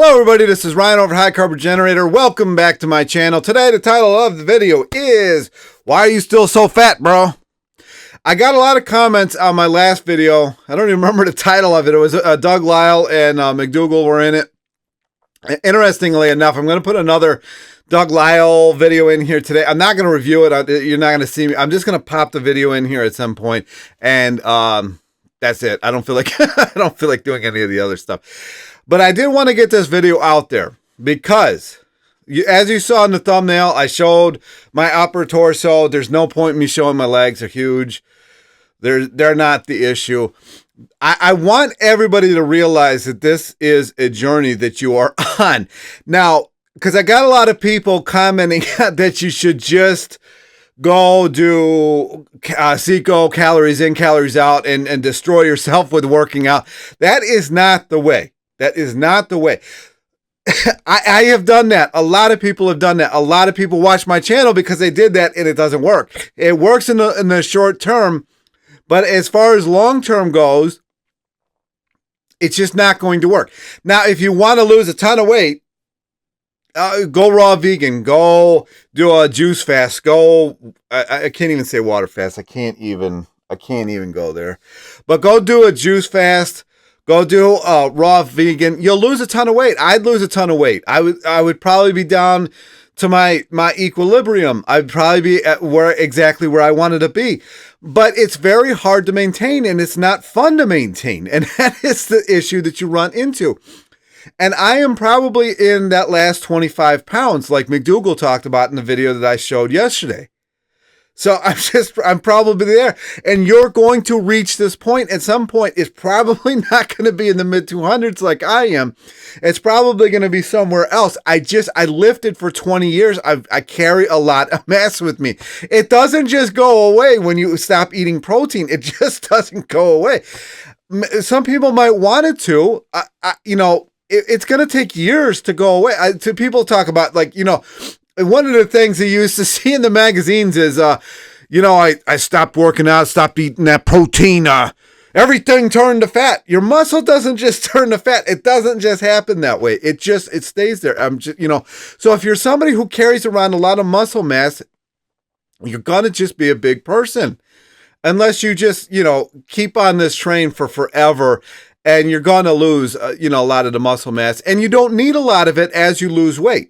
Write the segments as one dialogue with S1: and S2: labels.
S1: Hello everybody, this is Ryan over High Carb Regenerator. Welcome back to my channel. Today the title of the video is, why are you still so fat, bro? I got a lot of comments on my last video. I don't even remember the title of it. It was Doug Lisle and McDougall were in it. Interestingly enough, I'm going to put another Doug Lisle video in here today. I'm not going to review it. You're not going to see me. I'm just going to pop the video in here at some point, and that's it. I don't feel like I don't feel like doing any of the other stuff. But I did want to get this video out there because, as you saw in the thumbnail, I showed my upper torso. There's no point in me showing my legs. They're huge. They're not the issue. I want everybody to realize that this is a journey that you are on. Now, because I got a lot of people commenting that you should just go do CECO, calories in, calories out, and destroy yourself with working out. That is not the way. That is not the way. I have done that. A lot of people have done that. A lot of people watch my channel because they did that and it doesn't work. It works in the short term, but as far as long term goes, it's just not going to work. Now, if you want to lose a ton of weight, go raw vegan. Go do a juice fast. Go. I can't even say water fast. I can't even go there. But go do a juice fast. Go do raw vegan. You'll lose a ton of weight. I'd lose a ton of weight. I would probably be down to my equilibrium. I'd probably be at exactly where I wanted to be. But it's very hard to maintain, and it's not fun to maintain. And that is the issue that you run into. And I am probably in that last 25 pounds, like McDougall talked about in the video that I showed yesterday. So I'm probably there, and you're going to reach this point at some point. It's probably not going to be in the mid 200s like I am. It's probably going to be somewhere else. I lifted for 20 years. I carry a lot of mass with me. It doesn't just go away when you stop eating protein. It just doesn't go away. Some people might want it to, it's going to take years to go away. People talk about, like, one of the things you used to see in the magazines is, I stopped working out, stopped eating that protein. Everything turned to fat. Your muscle doesn't just turn to fat. It doesn't just happen that way. It stays there. So if you're somebody who carries around a lot of muscle mass, you're going to just be a big person. Unless you just, keep on this train for forever, and you're going to lose, a lot of the muscle mass. And you don't need a lot of it as you lose weight.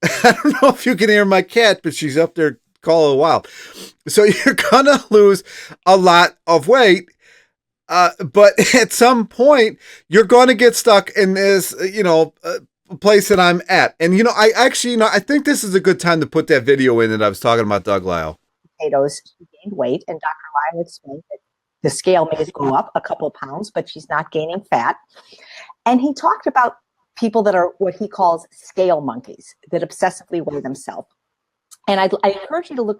S1: I don't know if you can hear my cat, but she's up there calling wild. So you're going to lose a lot of weight. But at some point, you're going to get stuck in this, place that I'm at. And, I think this is a good time to put that video in that I was talking about Doug Lisle.
S2: Potatoes, she gained weight, and Dr. Lisle explained that the scale may go up a couple pounds, but she's not gaining fat. And he talked about people that are what he calls scale monkeys, that obsessively weigh themselves. And I encourage you to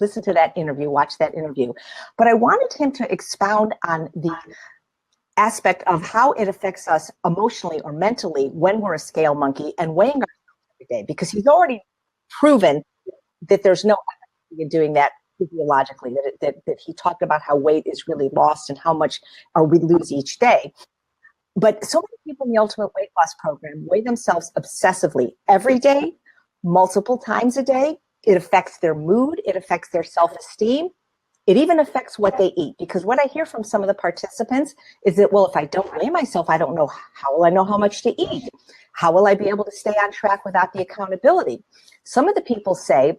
S2: listen to that interview, watch that interview. But I wanted him to expound on the aspect of how it affects us emotionally or mentally when we're a scale monkey and weighing ourselves every day, because he's already proven that there's no efficacy in doing that physiologically, that he talked about how weight is really lost and how much we lose each day. But so many people in the Ultimate Weight Loss Program weigh themselves obsessively every day, multiple times a day. It affects their mood. It affects their self-esteem. It even affects what they eat. Because what I hear from some of the participants is that, well, if I don't weigh myself, I don't know, how will I know how much to eat? How will I be able to stay on track without the accountability? Some of the people say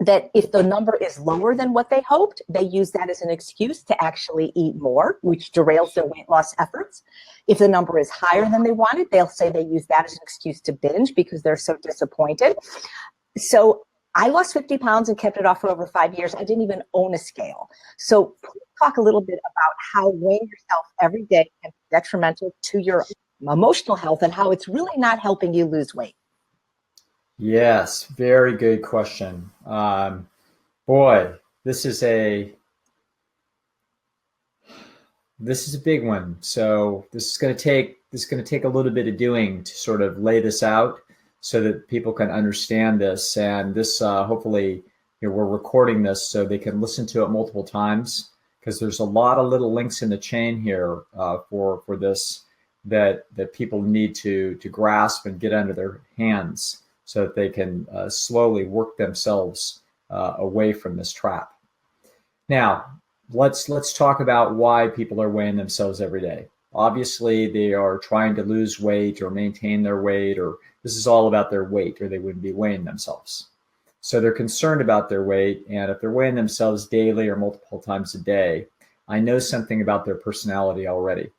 S2: that if the number is lower than what they hoped, they use that as an excuse to actually eat more, which derails their weight loss efforts. If the number is higher than they wanted, they'll say they use that as an excuse to binge because they're so disappointed. So I lost 50 pounds and kept it off for over 5 years. I didn't even own a scale. So please talk a little bit about how weighing yourself every day can be detrimental to your emotional health and how it's really not helping you lose weight.
S3: Yes, very good question. Boy, this is a big one. So this is going to take a little bit of doing to sort of lay this out so that people can understand this. And this, hopefully, we're recording this so they can listen to it multiple times, because there's a lot of little links in the chain here for this. that people need to grasp and get under their hands so that they can slowly work themselves away from this trap. Now, let's talk about why people are weighing themselves every day. Obviously, they are trying to lose weight or maintain their weight, or this is all about their weight, or they wouldn't be weighing themselves. So they're concerned about their weight, and if they're weighing themselves daily or multiple times a day, I know something about their personality already.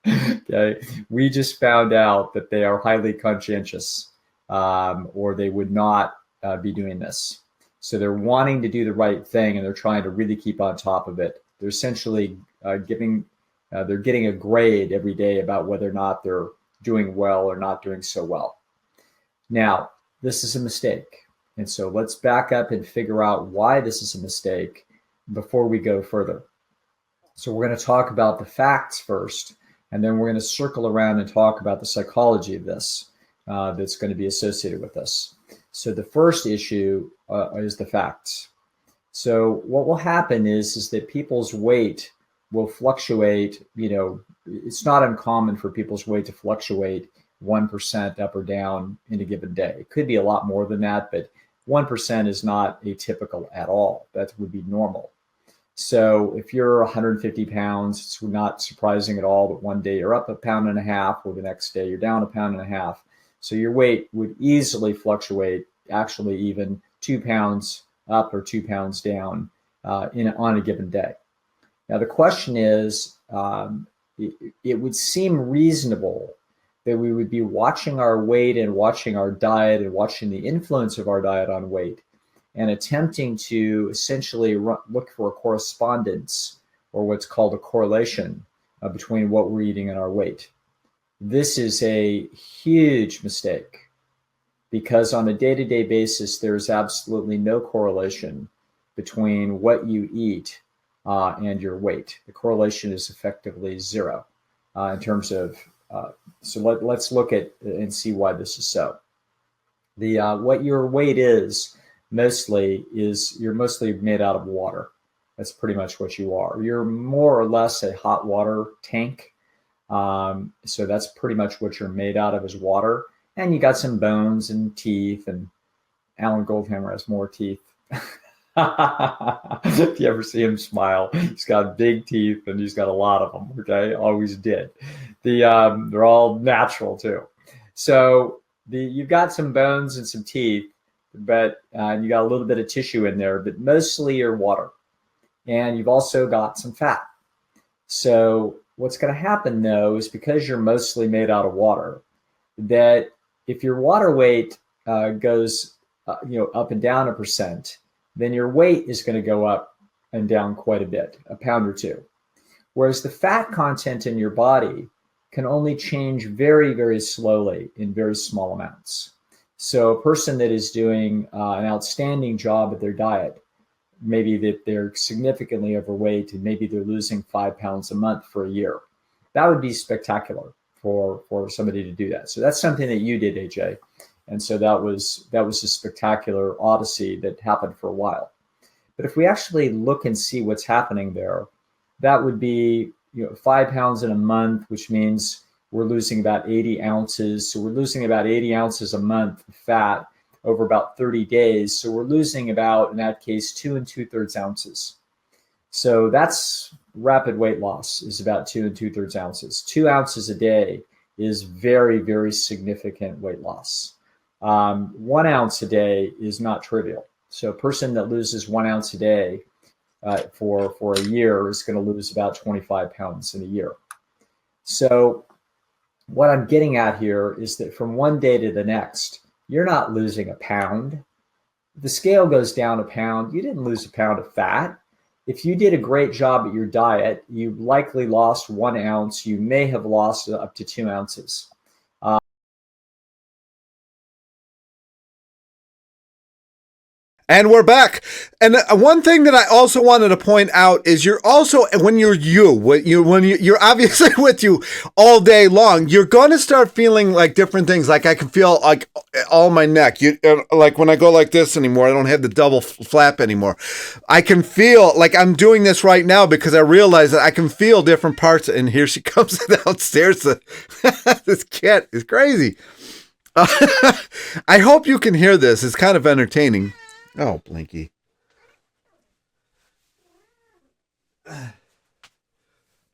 S3: Okay, we just found out that they are highly conscientious, or they would not be doing this. So they're wanting to do the right thing, and they're trying to really keep on top of it. They're essentially getting a grade every day about whether or not they're doing well or not doing so well. Now, this is a mistake. And so let's back up and figure out why this is a mistake before we go further. So we're going to talk about the facts first, and then we're going to circle around and talk about the psychology of this that's going to be associated with this. So the first issue is the facts. So what will happen is that people's weight will fluctuate. It's not uncommon for people's weight to fluctuate 1% up or down in a given day. It could be a lot more than that, but 1% is not atypical at all. That would be normal. So if you're 150 pounds, it's not surprising at all that one day you're up 1.5 pounds, or the next day you're down 1.5 pounds. So your weight would easily fluctuate, actually even 2 pounds up or 2 pounds down on a given day. Now the question is, it would seem reasonable that we would be watching our weight and watching our diet and watching the influence of our diet on weight and attempting to essentially look for a correspondence, or what's called a correlation between what we're eating and our weight. This is a huge mistake, because on a day-to-day basis, there's absolutely no correlation between what you eat and your weight. The correlation is effectively zero in terms of, so let's look at and see why this is so. What your weight is you're mostly made out of water. That's pretty much what you are. You're more or less a hot water tank. So that's pretty much what you're made out of, is water. And you got some bones and teeth, and Alan Goldhammer has more teeth. If you ever see him smile, he's got big teeth and he's got a lot of them. Okay, always did. They're all natural too. So you've got some bones and some teeth, but you got a little bit of tissue in there, but mostly you're water. And you've also got some fat. So what's going to happen though is, because you're mostly made out of water, that if your water weight goes up and down 1%, then your weight is going to go up and down quite a bit, 1 pound or 2. Whereas the fat content in your body can only change very, very slowly in very small amounts. So a person that is doing an outstanding job at their diet, maybe that they're significantly overweight and maybe they're losing 5 pounds a month for a year, that would be spectacular for somebody to do that. So that's something that you did, AJ. And so that was a spectacular odyssey that happened for a while. But if we actually look and see what's happening there, that would be 5 pounds in a month, which means we're losing about 80 ounces. So we're losing about 80 ounces a month of fat over about 30 days. So we're losing about, in that case, 2 2/3 ounces. So that's rapid weight loss, is about 2 2/3 ounces. 2 ounces a day is very, very significant weight loss. 1 ounce a day is not trivial. So a person that loses 1 ounce a day for a year is going to lose about 25 pounds in a year. So what I'm getting at here is that from one day to the next, you're not losing a pound. The scale goes down a pound. You didn't lose a pound of fat. If you did a great job at your diet, you likely lost 1 ounce. You may have lost up to 2 ounces.
S1: And we're back. And one thing that I also wanted to point out is you're also, when you're you're obviously with you all day long, you're going to start feeling like different things. Like I can feel like all my neck. Like when I go like this anymore, I don't have the double flap anymore. I can feel like I'm doing this right now because I realize that I can feel different parts. And here she comes downstairs. This cat is crazy. I hope you can hear this. It's kind of entertaining. Oh, Blinky.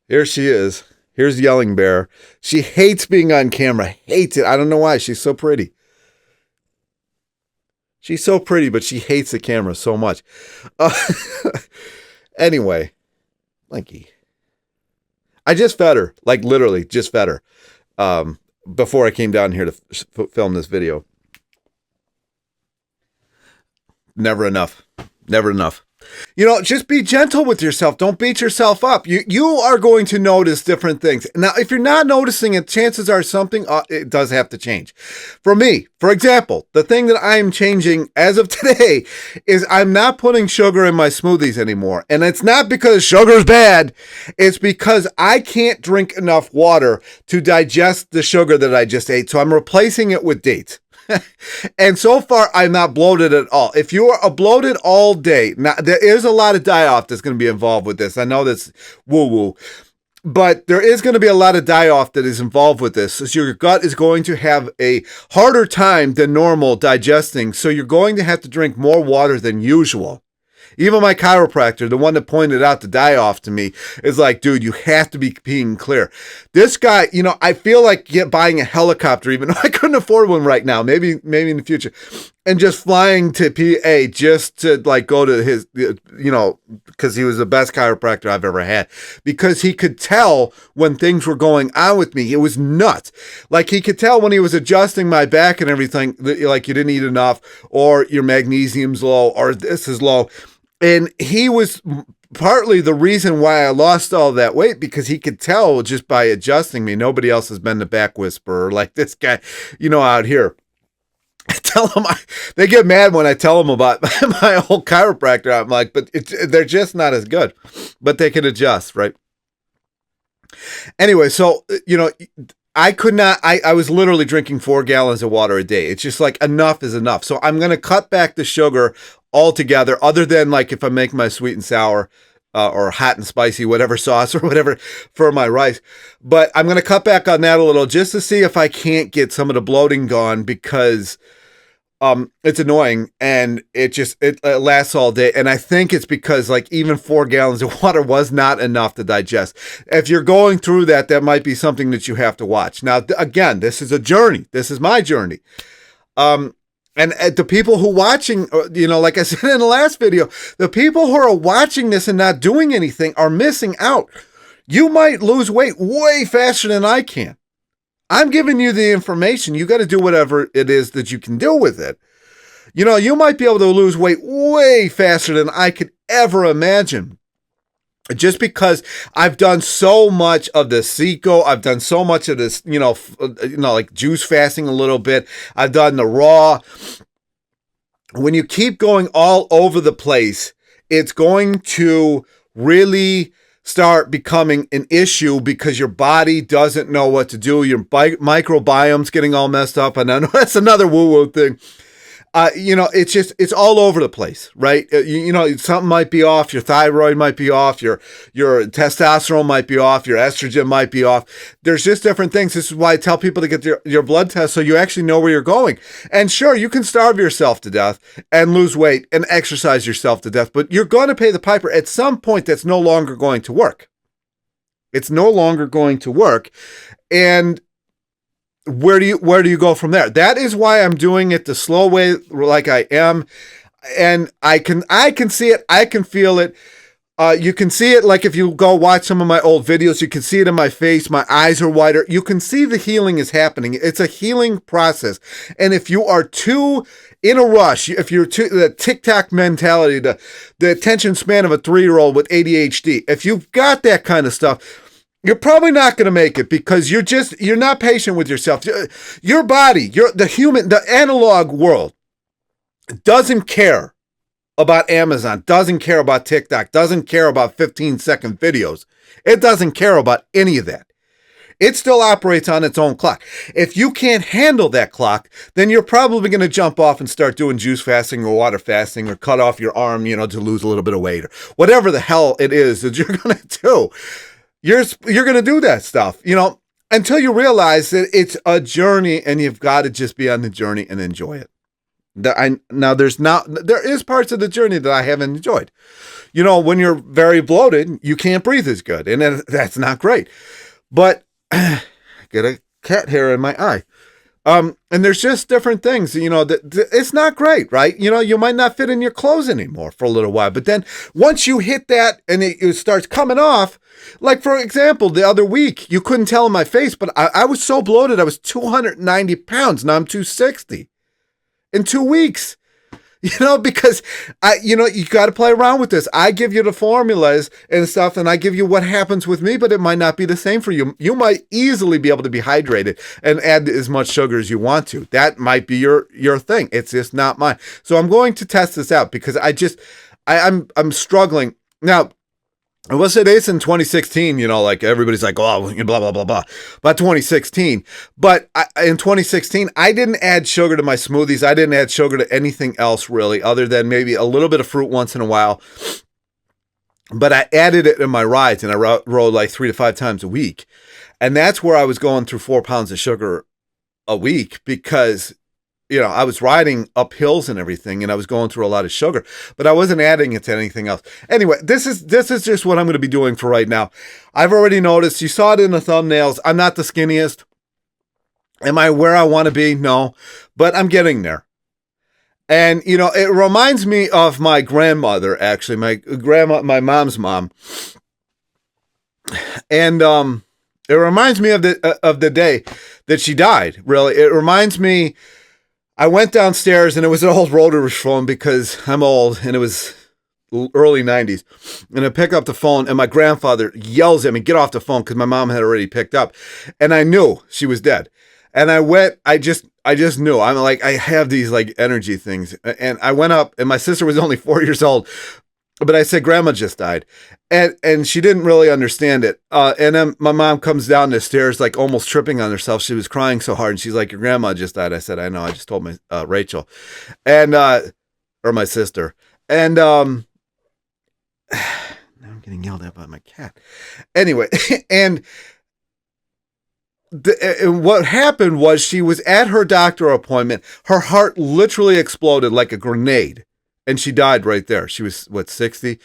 S1: Here she is. Here's Yelling Bear. She hates being on camera. Hates it. I don't know why. She's so pretty. She's so pretty, but she hates the camera so much. Anyway, Blinky. I just fed her. Like, literally, just fed her. Before I came down here to film this video. Never enough. Never enough. You know, just be gentle with yourself. Don't beat yourself up. You are going to notice different things. Now, if you're not noticing it, chances are something, it does have to change. For me, for example, the thing that I am changing as of today is I'm not putting sugar in my smoothies anymore. And it's not because sugar's bad. It's because I can't drink enough water to digest the sugar that I just ate. So I'm replacing it with dates. And so far, I'm not bloated at all. If you are bloated all day, now there is a lot of die-off that's going to be involved with this. I know that's woo-woo, but there is going to be a lot of die-off that is involved with this. So your gut is going to have a harder time than normal digesting. So you're going to have to drink more water than usual. Even my chiropractor, the one that pointed out the die-off to me, is like, dude, you have to be peeing clear. This guy, you know, I feel like buying a helicopter, even though I couldn't afford one right now, maybe in the future, and just flying to PA just to like go to his, you know, because he was the best chiropractor I've ever had, because he could tell when things were going on with me. It was nuts. Like he could tell when he was adjusting my back and everything, like you didn't eat enough, or your magnesium's low, or this is low. And he was partly the reason why I lost all that weight, because he could tell just by adjusting me. Nobody else has been the back whisperer like this guy, you know, out here. I tell them, they get mad when I tell them about my old chiropractor. I'm like, but they're just not as good, but they can adjust, right? Anyway, so, you know, I could not, I was literally drinking 4 gallons of water a day. It's just like enough is enough. So I'm going to cut back the sugar altogether, other than like if I make my sweet and sour or hot and spicy, whatever sauce or whatever for my rice. But I'm going to cut back on that a little just to see if I can't get some of the bloating gone, because it's annoying and it lasts all day. And I think it's because like even 4 gallons of water was not enough to digest. If you're going through that, that might be something that you have to watch. Now, again, this is a journey. This is my journey. And the people who are watching, you know, like I said in the last video, the people who are watching this and not doing anything are missing out. You might lose weight way faster than I can. I'm giving you the information. You got to do whatever it is that you can do with it. You know, you might be able to lose weight way faster than I could ever imagine. Just because I've done so much of the Seco, I've done so much of this, you know, like juice fasting a little bit. I've done the raw. When you keep going all over the place, it's going to really start becoming an issue because your body doesn't know what to do. Your microbiome's getting all messed up. And I know that's another woo-woo thing. You know, it's all over the place, right? You know, something might be off. Your thyroid might be off. Your testosterone might be off. Your estrogen might be off. There's just different things. This is why I tell people to get your blood test so you actually know where you're going. And sure, you can starve yourself to death and lose weight and exercise yourself to death, but you're going to pay the piper. At some point, that's no longer going to work. It's no longer going to work. And where do you go from there? That is why I'm doing it the slow way, like I am. And I can see it. I can feel it. You can see it, like if you go watch some of my old videos, you can see it in my face. My eyes are wider. You can see the healing is happening. It's a healing process. And if you are too in a rush, if you're too, the TikTok mentality, the attention span of a 3-year-old with ADHD, if you've got that kind of stuff, you're probably not going to make it, because you're not patient with yourself. Your body, the analog world doesn't care about Amazon, doesn't care about TikTok, doesn't care about 15-second videos. It doesn't care about any of that. It still operates on its own clock. If you can't handle that clock, then you're probably going to jump off and start doing juice fasting or water fasting or cut off your arm, you know, to lose a little bit of weight or whatever the hell it is that you're going to do. You're going to do that stuff, you know, until you realize that it's a journey and you've got to just be on the journey and enjoy it. There is parts of the journey that I haven't enjoyed. You know, when you're very bloated, you can't breathe as good, and that's not great. But I get a cat hair in my eye. And there's just different things, you know, that it's not great, right? You know, you might not fit in your clothes anymore for a little while, but then once you hit that and it starts coming off, like for example, the other week, you couldn't tell in my face, but I was so bloated, I was 290 pounds. Now I'm 260 in 2 weeks. You know, because you got to play around with this. I give you the formulas and stuff, and I give you what happens with me, but it might not be the same for you. You might easily be able to be hydrated and add as much sugar as you want to. That might be your thing. It's just not mine. So I'm going to test this out because I'm struggling now. I will say this in 2016, you know, like everybody's like, oh, blah, blah, blah, blah, about 2016. But in 2016, I didn't add sugar to my smoothies. I didn't add sugar to anything else really, other than maybe a little bit of fruit once in a while. But I added it in my rides, and I rode like 3 to 5 times a week. And that's where I was going through 4 pounds of sugar a week because, you know, I was riding up hills and everything, and I was going through a lot of sugar, but I wasn't adding it to anything else. Anyway, this is just what I'm going to be doing for right now. I've already noticed, you saw it in the thumbnails, I'm not the skinniest. Am I where I want to be? No, but I'm getting there. And, you know, it reminds me of my grandmother, actually, my mom's mom. And, it reminds me of the day that she died, really. It reminds me, I went downstairs and it was an old rotary phone because I'm old and it was early 90s. And I pick up the phone and my grandfather yells at me, get off the phone, because my mom had already picked up. And I knew she was dead. And I just knew. I'm like, I have these like energy things. And I went up and my sister was only 4 years old. But I said, Grandma just died. And she didn't really understand it. And then my mom comes down the stairs, like almost tripping on herself. She was crying so hard. And she's like, your grandma just died. I said, I know. I just told my Rachel and or my sister. And now I'm getting yelled at by my cat. Anyway, and what happened was she was at her doctor appointment. Her heart literally exploded like a grenade. And she died right there. She was, 60?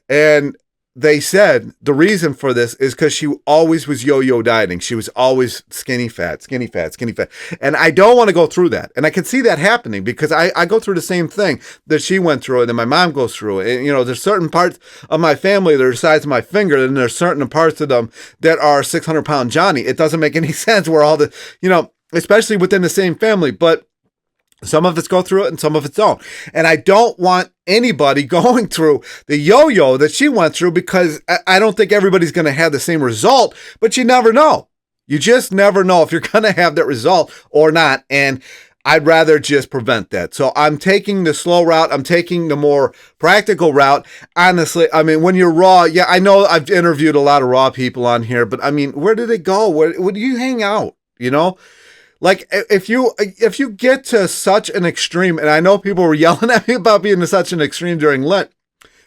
S1: And they said the reason for this is because she always was yo-yo dieting. She was always skinny fat. And I don't want to go through that. And I can see that happening because I go through the same thing that she went through and then my mom goes through. And, you know, there's certain parts of my family that are the size of my finger, and there's certain parts of them that are 600-pound Johnny. It doesn't make any sense where all the, you know, especially within the same family. But some of us go through it and some of us don't. And I don't want anybody going through the yo-yo that she went through because I don't think everybody's going to have the same result, but you never know. You just never know if you're going to have that result or not. And I'd rather just prevent that. So I'm taking the slow route. I'm taking the more practical route. Honestly, I mean, when you're raw, yeah, I know I've interviewed a lot of raw people on here, but I mean, where do they go? Where do you hang out? You know? Like, if you get to such an extreme, and I know people were yelling at me about being to such an extreme during Lent,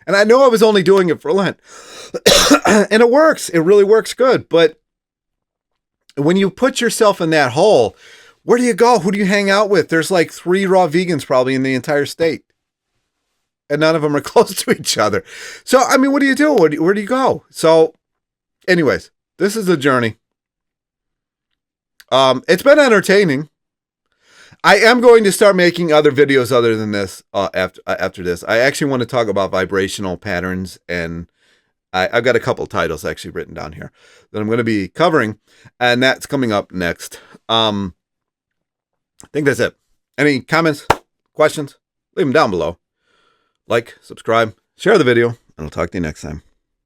S1: and I know I was only doing it for Lent, and it works. It really works good. But when you put yourself in that hole, where do you go? Who do you hang out with? There's like 3 raw vegans probably in the entire state, and none of them are close to each other. So, I mean, what do you do? Where do you go? So, anyways, this is a journey. It's been entertaining. I am going to start making other videos other than this after this. I actually want to talk about vibrational patterns, and I've got a couple titles actually written down here that I'm going to be covering, and that's coming up next. I think that's it. Any comments, questions? Leave them down below. Like, subscribe, share the video, and I'll talk to you next time.